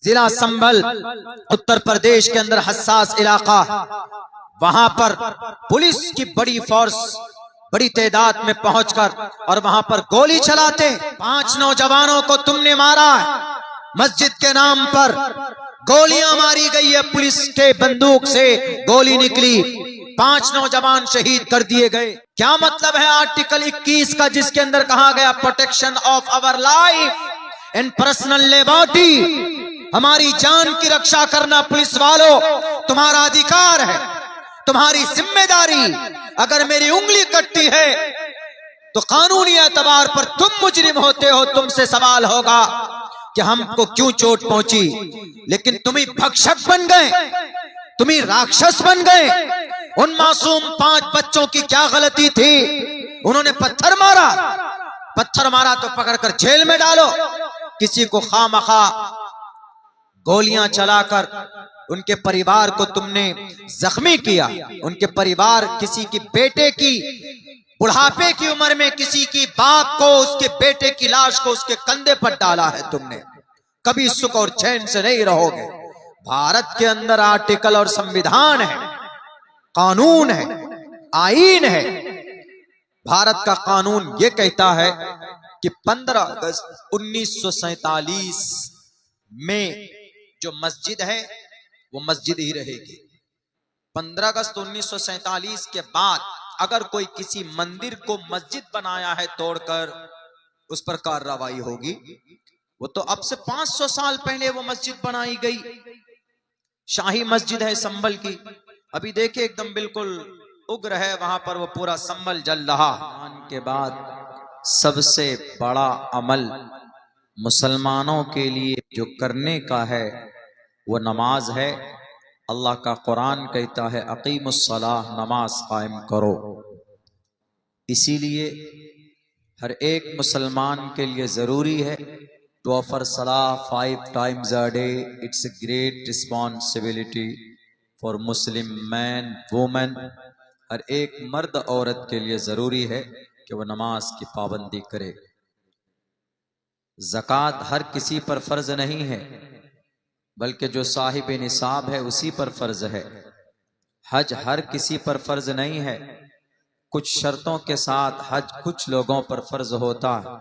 जिला संभल उत्तर प्रदेश के अंदर हसास इलाका, वहां पर पुलिस की बड़ी फोर्स बड़ी तादाद में पहुंचकर और वहां पर गोली चलाते 5 नौजवानों को तुमने मारा है। मस्जिद के नाम पर गोलियां मारी गई है, पुलिस के बंदूक से गोली निकली, 5 नौजवान शहीद कर दिए गए। क्या मतलब है आर्टिकल 21 का, जिसके अंदर कहा गया protection of our life and personal liberty, हमारी जान की रक्षा करना पुलिस वालों तुम्हारा अधिकार है, तुम्हारी जिम्मेदारी। अगर मेरी उंगली कटती है तो कानूनी एतबार पर तुम मुजरिम होते हो, तुमसे सवाल होगा कि हमको क्यों चोट पहुंची। लेकिन तुम ही भक्षक बन गए, तुम ही राक्षस बन गए। उन मासूम 5 बच्चों की क्या गलती थी? उन्होंने पत्थर मारा तो पकड़कर जेल में डालो। किसी को खामखा गोलियां चलाकर उनके परिवार को तुमने जख्मी किया। उनके परिवार, किसी की बेटे की बुढ़ापे की उम्र में किसी की बाप को, उसके बेटे की लाश को उसके कंधे पर डाला है तुमने। कभी सुख और चैन से नहीं रहोगे। भारत के अंदर आर्टिकल और संविधान है, कानून है, आईन है। भारत का कानून यह कहता है कि 15 अगस्त 1947 में जो मस्जिद है वो मस्जिद ही रहेगी। 15 अगस्त 1947 के बाद अगर कोई किसी मंदिर को मस्जिद बनाया है तोड़कर, उस पर कार्रवाई होगी। वो तो अब से 500 साल पहले वो मस्जिद बनाई गई, शाही मस्जिद है संभल की। अभी देखिए एकदम बिल्कुल उग्र है वहां पर, वो पूरा संभल जल रहा। के बाद सबसे बड़ा अमल मुसलमानों के लिए जो करने का है वो नमाज है। अल्लाह का कुरान कहता है अकीमुस्सलाह, नमाज कायम करो। इसीलिए हर एक मुसलमान के लिए जरूरी है टू ऑफर सलाह 5 times a day। It's a great responsibility for Muslim man women. हर एक मर्द औरत के लिए जरूरी है कि वह नमाज की पाबंदी करे। ज़कात हर किसी पर फर्ज नहीं है, बल्कि जो साहिब निसाब है उसी पर फर्ज है। हज हर किसी पर फर्ज नहीं है, कुछ शर्तों के साथ हज कुछ लोगों पर फर्ज होता है।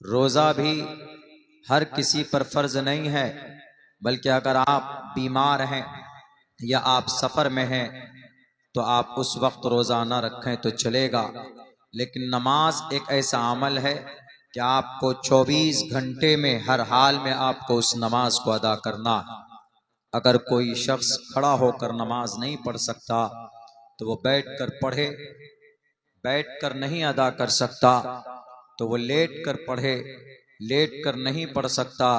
रोजा भी हर किसी पर फर्ज नहीं है, बल्कि अगर आप बीमार हैं या आप सफर में हैं तो आप उस वक्त रोजा ना रखें तो चलेगा। लेकिन नमाज एक ऐसा अमल है कि आपको 24 घंटे में हर हाल में आपको उस नमाज को अदा करना है। अगर कोई शख्स खड़ा होकर नमाज नहीं पढ़ सकता तो वो बैठकर पढ़े, बैठकर नहीं अदा कर सकता तो वो लेट कर पढ़े, लेट कर नहीं पढ़ सकता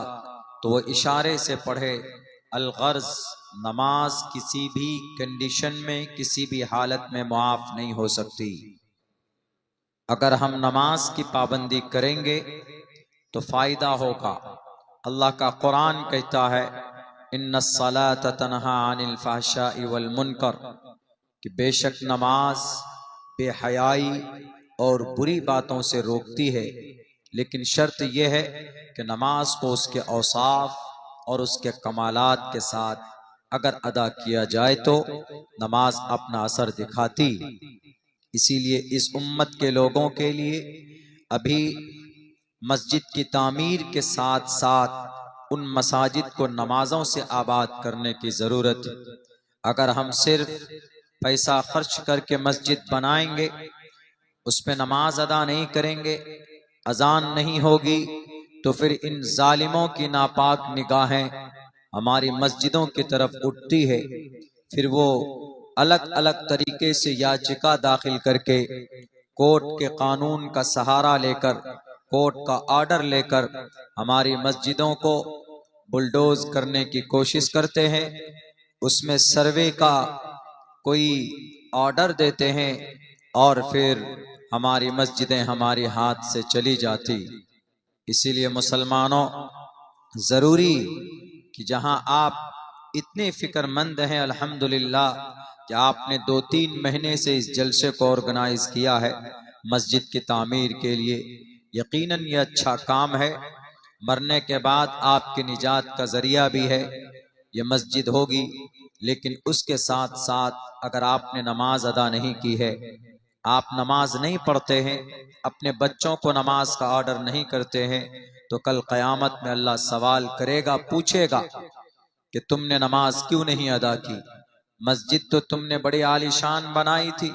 तो वो इशारे से पढ़े। अलगर्ज नमाज किसी भी कंडीशन में, किसी भी हालत में मुआफ नहीं हो सकती। अगर हम नमाज की पाबंदी करेंगे तो फायदा होगा। अल्लाह का कुरान कहता है इन्नस्सलात तन्हा अनिल फहशाई वल मुनकर, कि बेशक नमाज बेहयाई और बुरी बातों से रोकती है। लेकिन शर्त यह है कि नमाज को उसके औसाफ और उसके कमालात के साथ अगर अदा किया जाए तो नमाज अपना असर दिखाती। इसीलिए इस उम्मत के लोगों के लिए अभी मस्जिद की तामीर के साथ साथ उन मसाजिद को नमाजों से आबाद करने की ज़रूरत है। अगर हम सिर्फ पैसा खर्च करके मस्जिद बनाएंगे, उस पर नमाज अदा नहीं करेंगे, अजान नहीं होगी, तो फिर इन जालिमों की नापाक निगाहें हमारी मस्जिदों की तरफ उठती है। फिर वो अलग अलग तरीके से याचिका दाखिल करके कोर्ट के कानून का सहारा लेकर, कोर्ट का ऑर्डर लेकर हमारी मस्जिदों को बुलडोज करने की कोशिश करते हैं। उसमें सर्वे का कोई ऑर्डर देते हैं और फिर हमारी मस्जिदें हमारे हाथ से चली जाती। इसीलिए मुसलमानों, जरूरी कि जहां आप इतने फिक्रमंद हैं अल्हम्दुलिल्लाह कि आपने 2-3 महीने से इस जलसे को ऑर्गेनाइज किया है मस्जिद की तामीर के लिए, यकीनन ये अच्छा काम है। मरने के बाद आपकी निजात का जरिया भी है ये मस्जिद होगी। लेकिन उसके साथ साथ अगर आपने नमाज अदा नहीं की है, आप नमाज नहीं पढ़ते हैं, अपने बच्चों को नमाज का ऑर्डर नहीं करते हैं, तो कल क़यामत में अल्लाह सवाल करेगा, पूछेगा कि तुमने नमाज क्यों नहीं अदा की। मस्जिद तो तुमने बड़ी आलीशान बनाई थी,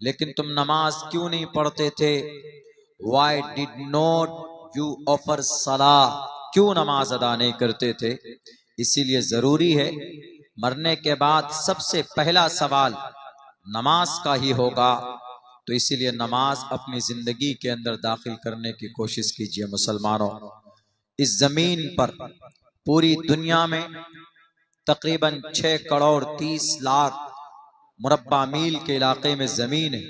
लेकिन तुम नमाज क्यों नहीं पढ़ते थे। Why did not you offer सलाह, क्यों नमाज अदा नहीं करते थे। इसीलिए जरूरी है, मरने के बाद सबसे पहला सवाल नमाज का ही होगा। तो इसीलिए नमाज अपनी जिंदगी के अंदर दाखिल करने की कोशिश कीजिए मुसलमानों। इस जमीन पर पूरी दुनिया में तकरीबन 6 करोड़ 30 लाख मुरब्बा मील के इलाके में जमीन है।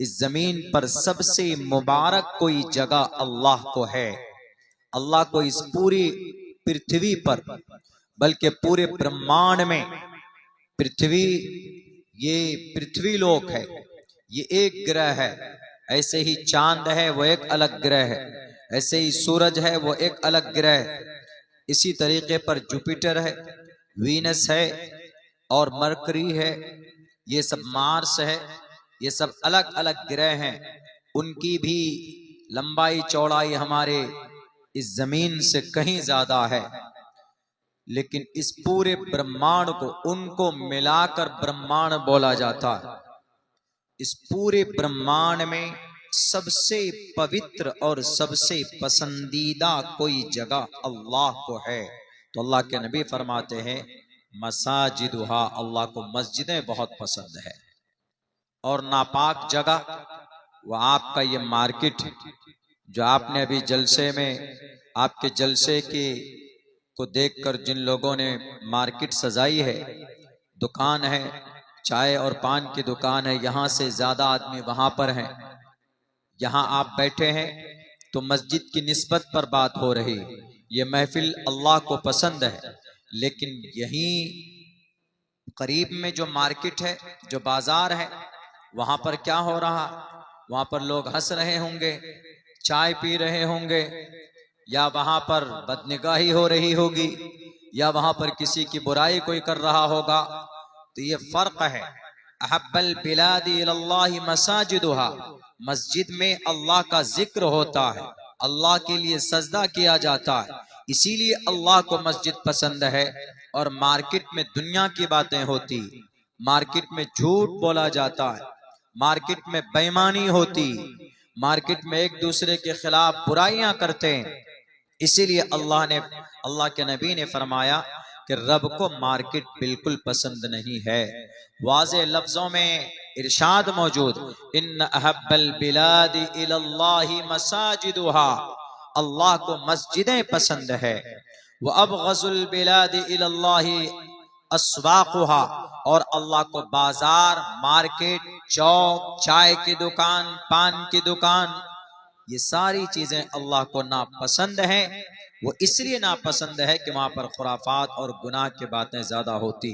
इस जमीन पर सबसे मुबारक कोई जगह अल्लाह को है। अल्लाह को इस पूरी पृथ्वी पर, बल्कि पूरे ब्रह्मांड में, पृथ्वी ये पृथ्वी लोक है, ये एक ग्रह है। ऐसे ही चांद है वो एक अलग ग्रह है, ऐसे ही सूरज है वो एक अलग ग्रह है। इसी तरीके पर जुपिटर है, वीनस है और मरकरी है, ये सब मार्स है, ये सब अलग अलग ग्रह हैं। उनकी भी लंबाई चौड़ाई हमारे इस जमीन से कहीं ज्यादा है। लेकिन इस पूरे ब्रह्मांड को, उनको मिलाकर ब्रह्मांड बोला जाता है। इस पूरे ब्रह्मांड में सबसे पवित्र और सबसे पसंदीदा कोई जगह अल्लाह को है। तो अल्लाह के नबी फरमाते हैं मसाजिदुहा, अल्लाह को मस्जिदें बहुत पसंद है। और नापाक जगह वह आपका ये मार्केट है, जो आपने अभी जलसे में, आपके जलसे के को देखकर जिन लोगों ने मार्केट सजाई है, दुकान है, चाय और पान की दुकान है, यहाँ से ज्यादा आदमी वहां पर हैं। यहाँ आप बैठे हैं तो मस्जिद की निस्बत पर बात हो रही। ये महफिल अल्लाह को पसंद है। लेकिन यहीं करीब में जो मार्केट है, जो बाजार है, वहां पर क्या हो रहा, वहां पर लोग हंस रहे होंगे, चाय पी रहे होंगे, या वहां पर बदनिगाही हो रही होगी, या वहां पर किसी की बुराई कोई कर रहा होगा। तो ये फर्क है। अहब्बल बिलादी इलल्लाहि मसाजिदुहा, मस्जिद में अल्लाह का जिक्र होता है, अल्लाह के लिए सजदा किया जाता है, इसीलिए अल्लाह को मस्जिद पसंद है। और मार्केट में दुनिया की बातें होती, मार्केट में झूठ बोला जाता है, मार्केट में बेईमानी होती, मार्केट में एक दूसरे के खिलाफ बुराइयां करते हैं। इसीलिए अल्लाह के नबी ने फरमाया कि रब को मार्केट बिल्कुल पसंद नहीं है। वाज़े लफ्जों में इरशाद मौजूद, इन्न अहब्बल बिलादी इलल्लाहि मसाजिदुहा, अल्लाह को मस्जिदें पसंद है। व अबग़ज़ुल बिलादी इलल्लाहि अस्वाक़ुहा, और अल्लाह को बाजार, मार्केट, चौक, चाय की दुकान, पान की दुकान, ये सारी चीजें अल्लाह को नापसंद है। वो इसलिए नापसंद है कि वहां पर खुराफात और गुनाह की बातें ज्यादा होती।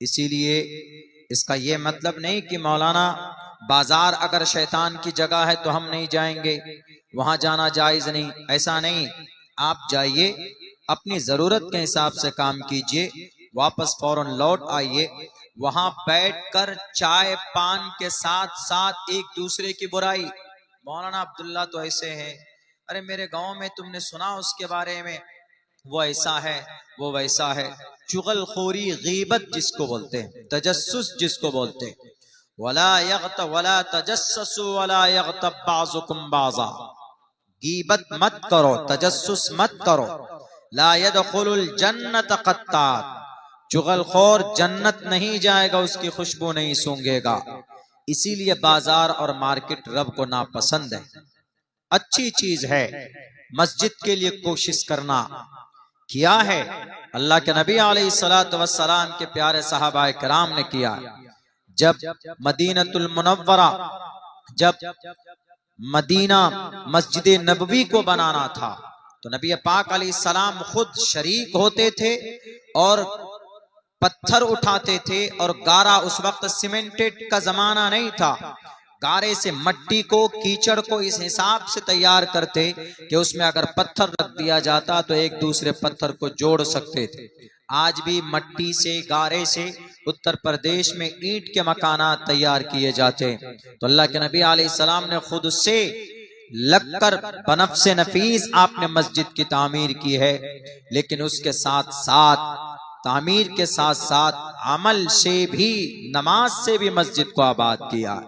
इसीलिए इसका ये मतलब नहीं कि मौलाना बाजार अगर शैतान की जगह है तो हम नहीं जाएंगे, वहां जाना जायज नहीं, ऐसा नहीं। आप जाइए, अपनी जरूरत के हिसाब से काम कीजिए, वापस फौरन लौट आइए। वहां बैठकर चाय पान के साथ साथ एक दूसरे की बुराई, मौलाना अब्दुल्ला तो ऐसे हैं, अरे मेरे गांव में तुमने सुना उसके बारे में, वो ऐसा है, वो वैसा है। चुगलखोरी, गीबत जिसको बोलते हैं, तजस्सुस जिसको बोलते हैं, वला तजस्ससु वला यग़तब बाज़ुकुम बाज़ा, गीबत मत करो, तजस्सुस मत करो। ला यदखुलुल जन्नत क़त्तात, चुगलखोर जन्नत नहीं जाएगा, उसकी खुशबू नहीं सूंघेगा। इसीलिए बाजार और मार्केट रब को नापसंद है। अच्छी चीज है मस्जिद के लिए कोशिश करना, किया है अल्लाह के नबी अलैहिस्सलातु वस्सलाम के प्यारे सहाबाए किराम ने किया। जब मदीनतुल मुनव्वरा, जब मदीना मस्जिद नबवी को बनाना था, तो नबी पाक अलैहिस्सलाम खुद शरीक होते थे और पत्थर उठाते थे। और गारा, उस वक्त सीमेंटेड का जमाना नहीं था, गारे से मट्टी को, कीचड़ को इस हिसाब से तैयार करते कि उसमें अगर पत्थर रख दिया जाता तो एक दूसरे पत्थर को जोड़ सकते थे। आज भी मट्टी से, गारे से उत्तर प्रदेश में ईंट के मकानात तैयार किए जाते। तो अल्लाह के नबी अलैहिस्सलाम ने खुद से लगकर बनफ्से नफीस आपने मस्जिद की तामीर की है, लेकिन उसके साथ साथ, तामीर के साथ साथ अमल से भी, नमाज से भी मस्जिद को आबाद किया।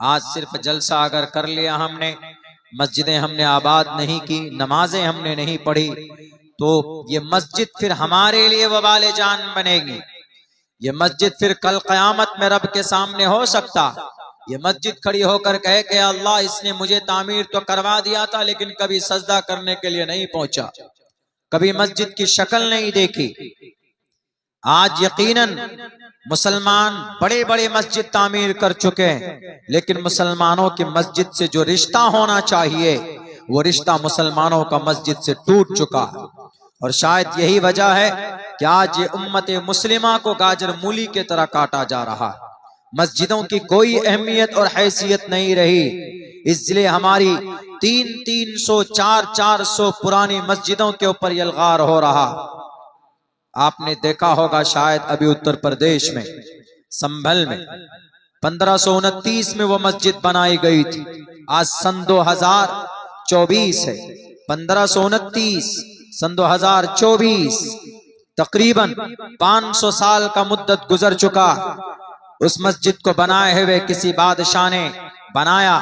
आज सिर्फ जलसा अगर कर लिया हमने, मस्जिदें हमने आबाद नहीं की, नमाजें हमने नहीं पढ़ी, तो ये मस्जिद फिर हमारे लिए वबाले जान बनेगी। ये मस्जिद फिर कल क़यामत में रब के सामने हो सकता, ये मस्जिद खड़ी होकर कहे कि अल्लाह इसने मुझे तामीर तो करवा दिया था लेकिन कभी सजदा करने के लिए नहीं पहुंचा, कभी मस्जिद की शक्ल नहीं देखी। आज यकीनन मुसलमान बड़े बड़े मस्जिद तामीर कर चुके हैं, लेकिन मुसलमानों की मस्जिद से जो रिश्ता होना चाहिए वो रिश्ता मुसलमानों का मस्जिद से टूट चुका। और शायद यही वजह है कि आज ये उम्मत मुस्लिमा को गाजर मूली के तरह काटा जा रहा। मस्जिदों की कोई अहमियत और हैसियत नहीं रही, इसलिए हमारी 300-300, 400 पुरानी मस्जिदों के ऊपर यलगार हो रहा। आपने देखा होगा शायद अभी उत्तर प्रदेश में संभल में 1529 में वो मस्जिद बनाई गई थी। आज सन 2024 है, 1529 सन 2024, तकरीबन 500 साल का मुद्दत गुजर चुका। उस मस्जिद को बनाए हुए किसी बादशाह ने बनाया,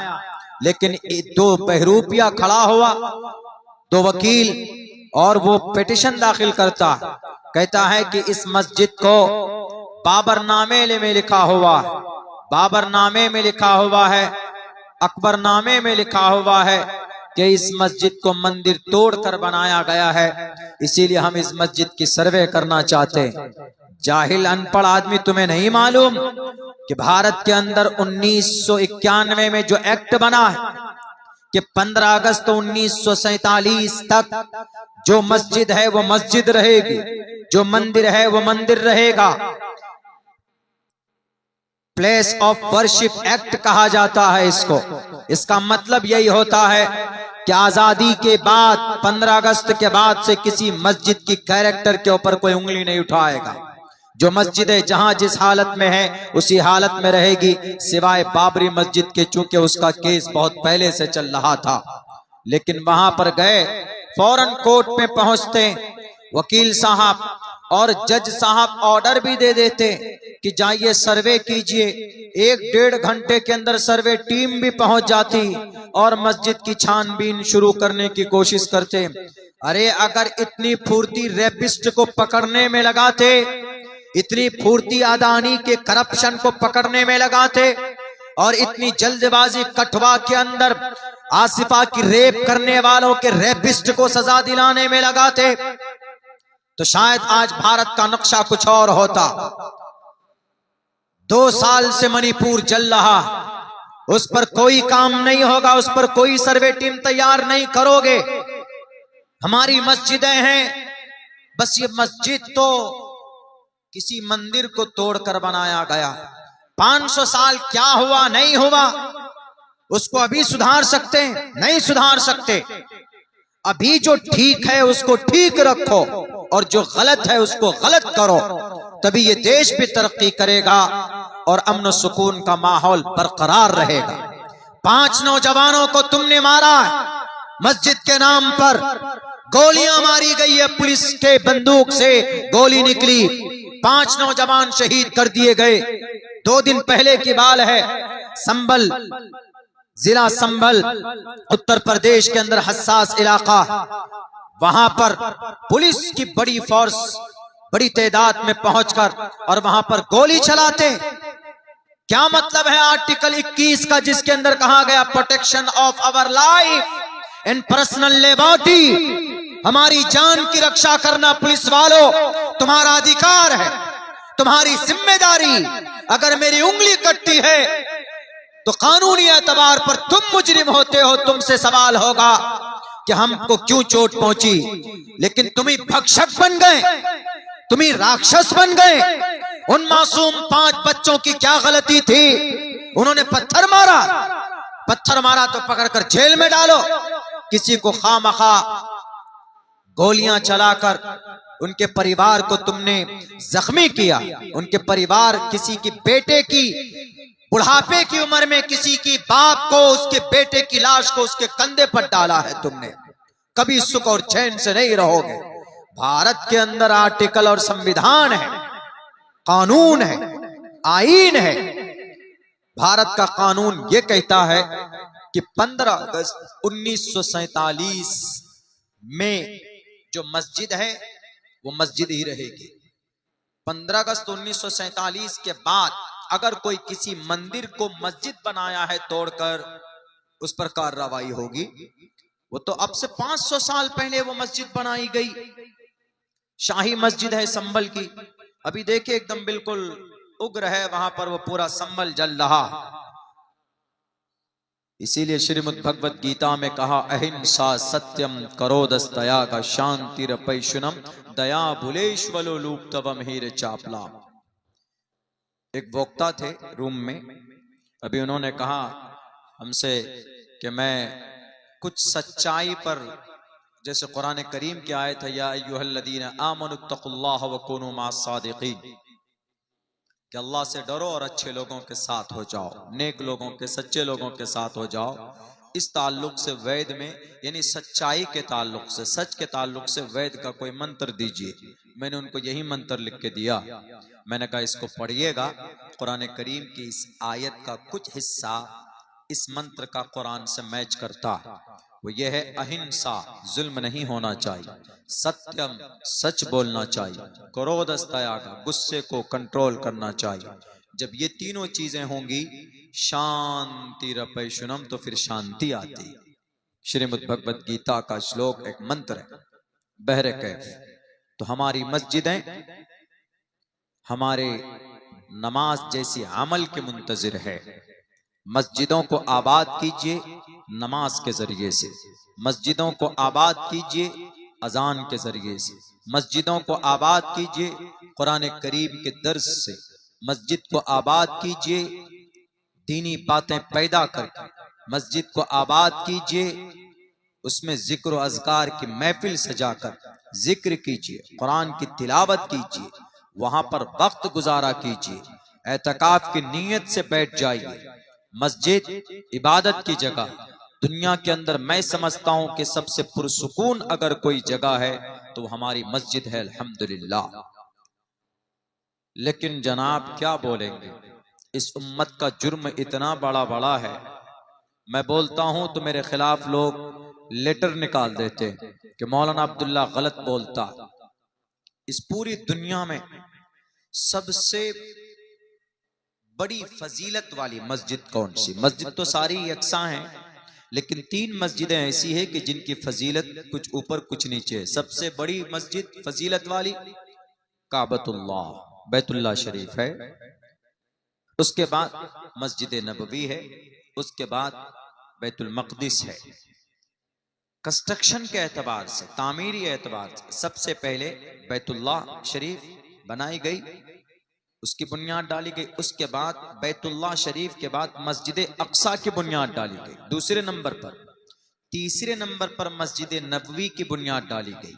लेकिन 2 बहरूपिया खड़ा हुआ, 2 वकील, और वो पिटिशन दाखिल करता, कहता है कि इस मस्जिद को बाबरनामे में लिखा हुआ, बाबरनामे में लिखा हुआ है, अकबरनामे में लिखा हुआ है कि इस मस्जिद को मंदिर तोड़कर बनाया गया है, इसीलिए हम इस मस्जिद की सर्वे करना चाहते हैं। जाहिल अनपढ़ आदमी, तुम्हें नहीं मालूम कि भारत के अंदर 1991 में जो एक्ट बना है कि 15 अगस्त 1947 तक जो मस्जिद है वो मस्जिद रहेगी, जो मंदिर है वो मंदिर रहेगा। प्लेस ऑफ वर्शिप एक्ट कहा जाता है इसको। इसका मतलब यही होता है कि आजादी के बाद, 15 अगस्त के बाद से किसी मस्जिद की कैरेक्टर के ऊपर कोई उंगली नहीं उठाएगा। जो मस्जिदें जहां जिस हालत में है उसी हालत में रहेगी, सिवाय बाबरी मस्जिद के, चूंकि उसका केस बहुत पहले से चल रहा था। लेकिन वहां पर गए, फौरन कोर्ट में पहुंचते, वकील साहब और जज साहब ऑर्डर भी दे देते कि जाइए सर्वे कीजिए। 1-1.5 घंटे के अंदर सर्वे टीम भी पहुंच जाती और मस्जिद की छानबीन शुरू करने की कोशिश करते। अरे अगर इतनी फुर्ती रेपिस्ट को पकड़ने में लगाते, इतनी फुर्ती अदानी के करप्शन को पकड़ने में लगाते, और इतनी जल्दबाजी कठवा के अंदर आसिफा की रेप करने वालों के रेपिस्ट को सजा दिलाने में लगाते, तो शायद आज भारत का नक्शा कुछ और होता। 2 साल से मणिपुर जल रहा, उस पर कोई काम नहीं होगा, उस पर कोई सर्वे टीम तैयार नहीं करोगे। हमारी मस्जिदें हैं, बस ये मस्जिद तो किसी मंदिर को तोड़कर बनाया गया। 500 साल क्या हुआ नहीं हुआ उसको अभी सुधार सकते हैं? नहीं सुधार सकते। अभी जो ठीक है उसको ठीक रखो और जो गलत है उसको गलत करो, तभी ये देश भी तरक्की करेगा और अमन सुकून का माहौल बरकरार रहेगा। 5 नौजवानों को तुमने मारा मस्जिद के नाम पर, गोलियां मारी गई है, पुलिस के बंदूक से गोली निकली, 5 नौजवान शहीद कर दिए गए। 2 दिन पहले की बात है, संभल, जिला संभल, उत्तर प्रदेश के अंदर हसास इलाका, वहां पर पुलिस की बड़ी फोर्स बड़ी तादाद में पहुंचकर और वहां पर गोली चलाते। क्या मतलब है आर्टिकल 21 का, जिसके अंदर कहा गया protection of our life and personal liberty, हमारी जान की रक्षा करना पुलिस वालों तुम्हारा अधिकार है, तुम्हारी जिम्मेदारी। अगर मेरी उंगली कटती है तो कानूनी एतबार पर तुम मुजरिम होते हो, तुमसे सवाल होगा कि हमको क्यों चोट पहुंची। लेकिन तुम ही भक्षक बन गए, तुम ही राक्षस बन गए। उन मासूम 5 बच्चों की क्या गलती थी? उन्होंने पत्थर मारा, पत्थर मारा तो पकड़कर जेल में डालो, किसी को खामखा गोलियां चलाकर उनके परिवार को तुमने जख्मी किया, उनके परिवार किसी की बेटे की बुढ़ापे की उम्र में किसी की बाप को उसके बेटे की लाश को उसके कंधे पर डाला है तुमने, कभी सुख और चैन से नहीं रहोगे। भारत के अंदर आर्टिकल और संविधान है, कानून है, आईन है। भारत का कानून यह कहता है कि 15 अगस्त 1947 में जो मस्जिद है वो मस्जिद ही रहेगी। 15 अगस्त 1947 के बाद अगर कोई किसी मंदिर को मस्जिद बनाया है तोड़कर, उस पर कार्रवाई होगी। वो तो अब से 500 साल पहले वो मस्जिद बनाई गई, शाही मस्जिद है संभल की। अभी देखिए एकदम बिल्कुल उग्र है वहां पर, वो पूरा संभल जल रहा। इसीलिए श्रीमद् भगवत गीता में कहा, अहिंसा सत्यम करोदस्तया का शांतिरपैशुनम दया भुलेश्वलो लूप्तवम हीर चापला। एक वक्ता थे रूम में, अभी उन्होंने कहा हमसे कि मैं कुछ सच्चाई पर, जैसे कुरान करीम की आयत है, या अय्युहल्लदीना आमनुत्तकुल्लाह व कूनू मास्सादिकीन, कि अल्लाह से डरो और अच्छे लोगों के साथ हो जाओ, नेक लोगों के, सच्चे लोगों के साथ हो जाओ। इस ताल्लुक से वेद में, यानी सच्चाई के ताल्लुक से, सच के ताल्लुक से वेद का कोई मंत्र दीजिए। मैंने उनको यही मंत्र लिख के दिया। मैंने कहा इसको पढ़िएगा, कुरान करीम की इस आयत का कुछ हिस्सा इस मंत्र का कुरान से मैच करता है। वो ये है, अहिंसा, जुल्म नहीं होना चाहिए, सत्यम, सच बोलना चाहिए, क्रोधस्तया, गुस्से को कंट्रोल करना चाहिए। जब ये तीनों चीजें होंगी, शांति रपैशुनम, तो फिर शांति आती। श्रीमद् भगवत गीता का श्लोक एक मंत्र है, बहरे कैफ। तो हमारी मस्जिदें हमारे नमाज जैसी अमल के मुंतजिर है। मस्जिदों को आबाद कीजिए नमाज के जरिए से, मस्जिदों को आबाद कीजिए अजान के जरिए से, मस्जिदों को आबाद कीजिए कुरान करीम के दर्स से, मस्जिद को आबाद कीजिए दीनी बातें पैदा करके, मस्जिद को आबाद कीजिए उसमें जिक्र अज़कार की महफिल सजाकर जिक्र कीजिए, कुरान की तिलावत कीजिए, वहां पर वक्त गुजारा कीजिए, एतकाफ की नीयत से बैठ जाइए। मस्जिद इबादत की जगह, दुनिया के अंदर मैं समझता हूं कि सबसे पुरसुकून अगर कोई जगह है तो हमारी मस्जिद है, अल्हम्दुलिल्लाह। लेकिन जनाब क्या बोलेंगे, इस उम्मत का जुर्म इतना बड़ा बड़ा है, मैं बोलता हूं तो मेरे खिलाफ लोग लेटर निकाल देते कि मौलाना अब्दुल्ला गलत बोलता। इस पूरी दुनिया में सबसे बड़ी फजीलत वाली मस्जिद कौन सी? मस्जिद तो सारी यकसा हैं, लेकिन 3 मस्जिदें ऐसी है कि जिनकी फजीलत कुछ ऊपर कुछ नीचे है। सबसे बड़ी मस्जिद फजीलत वाली काबतुल्लाह, बैतुल्लाह शरीफ है, उसके बाद मस्जिद नबवी है, उसके बाद बैतुल मक़दिस है। कंस्ट्रक्शन के एतबार से, तामीरी एतबार से सबसे पहले बैतुल्लाह शरीफ बनाई गई, उसकी बुनियाद डाली गई। उसके बाद बैतुल्लाह शरीफ के बाद मस्जिद अक्सा की बुनियाद डाली गई दूसरे नंबर पर। तीसरे नंबर पर मस्जिद नबवी की बुनियाद डाली गई।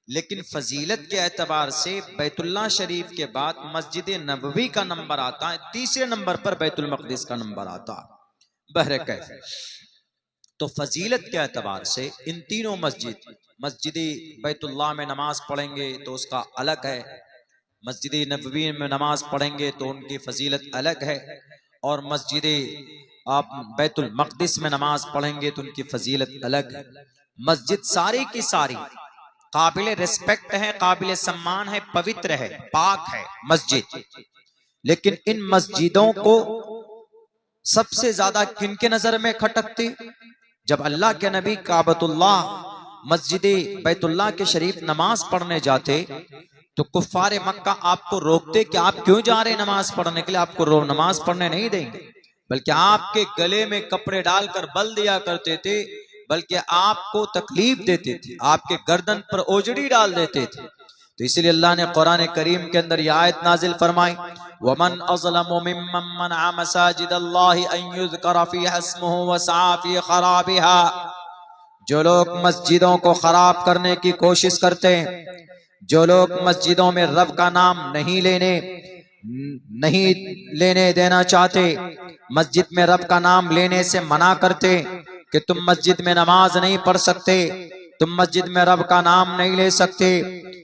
लेकिन फजीलत के एतबार से बैतुल्लाह शरीफ के बाद मस्जिद नबवी का नंबर आता है, तीसरे नंबर पर बैतुल मक़दिस का नंबर आता है। बहरे कैफ, तो फजीलत के एतबार से इन तीनों मस्जिद बैतुल्लाह में नमाज पढ़ेंगे तो उसका अलग है, मस्जिद नबवी में नमाज पढ़ेंगे तो उनकी फजीलत अलग है, और मस्जिद आप बैतुल मक़दिस में नमाज पढ़ेंगे तो उनकी फजीलत अलग है। मस्जिद सारी की सारी काबिल रिस्पेक्ट है, काबिल सम्मान है, पवित्र है, पाक है मस्जिद। लेकिन इन मस्जिदों को सबसे ज्यादा किनके नजर में खटकती? जब अल्लाह के नबी काबतुल्लाह मस्जिद बैतुल्लाह के शरीफ नमाज पढ़ने जाते तो कुफ्फारे मक्का आपको रोकते कि आप क्यों जा रहे हैं नमाज पढ़ने के लिए, आपको नमाज पढ़ने नहीं देंगे, बल्कि आपके गले में कपड़े डालकर बल दिया करते थे, बल्कि आपको तकलीफ देते थे, आपके गर्दन पर ओजड़ी डाल देते थे। तो इसलिए अल्लाह ने कुरान करीम के अंदर यह आयत नाजिल फरमाई, वमन अज़लमु मिम्मन मनअ मसाजिदल्लाहि अन युज़करा फ़ीहा इस्मुहु व सआ फ़ी ख़राबिहा। जो लोग मस्जिदों को खराब करने की कोशिश करते हैं, जो लोग मस्जिदों में रब का नाम नहीं लेने देना चाहते, मस्जिद में रब का नाम लेने से मना करते कि तुम मस्जिद में नमाज नहीं पढ़ सकते, तुम मस्जिद में रब का नाम नहीं ले सकते,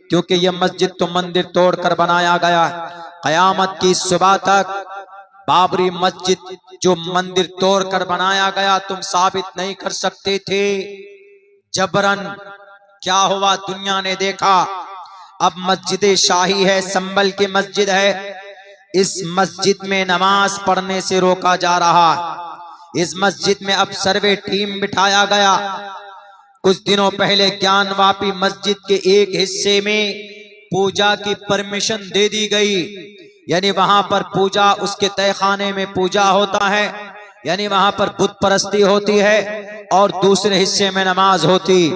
क्योंकि यह मस्जिद तो मंदिर तोड़कर बनाया गया। कयामत की सुबह तक बाबरी मस्जिद जो मंदिर तोड़कर बनाया गया तुम साबित नहीं कर सकते थे। जबरन क्या हुआ, दुनिया ने देखा। अब मस्जिद शाही है, संभल की मस्जिद है, इस मस्जिद में नमाज पढ़ने से रोका जा रहा। इस मस्जिद में अब सर्वे टीम बिठाया गया। कुछ दिनों पहले ज्ञानवापी मस्जिद के एक हिस्से में पूजा की परमिशन दे दी गई, यानी वहां पर पूजा, उसके तहखाने में पूजा होता है, यानी वहां पर बुत परस्ती होती है, और दूसरे हिस्से में नमाज होती।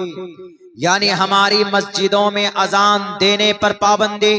यानी हमारी मस्जिदों में अजान देने पर पाबंदी,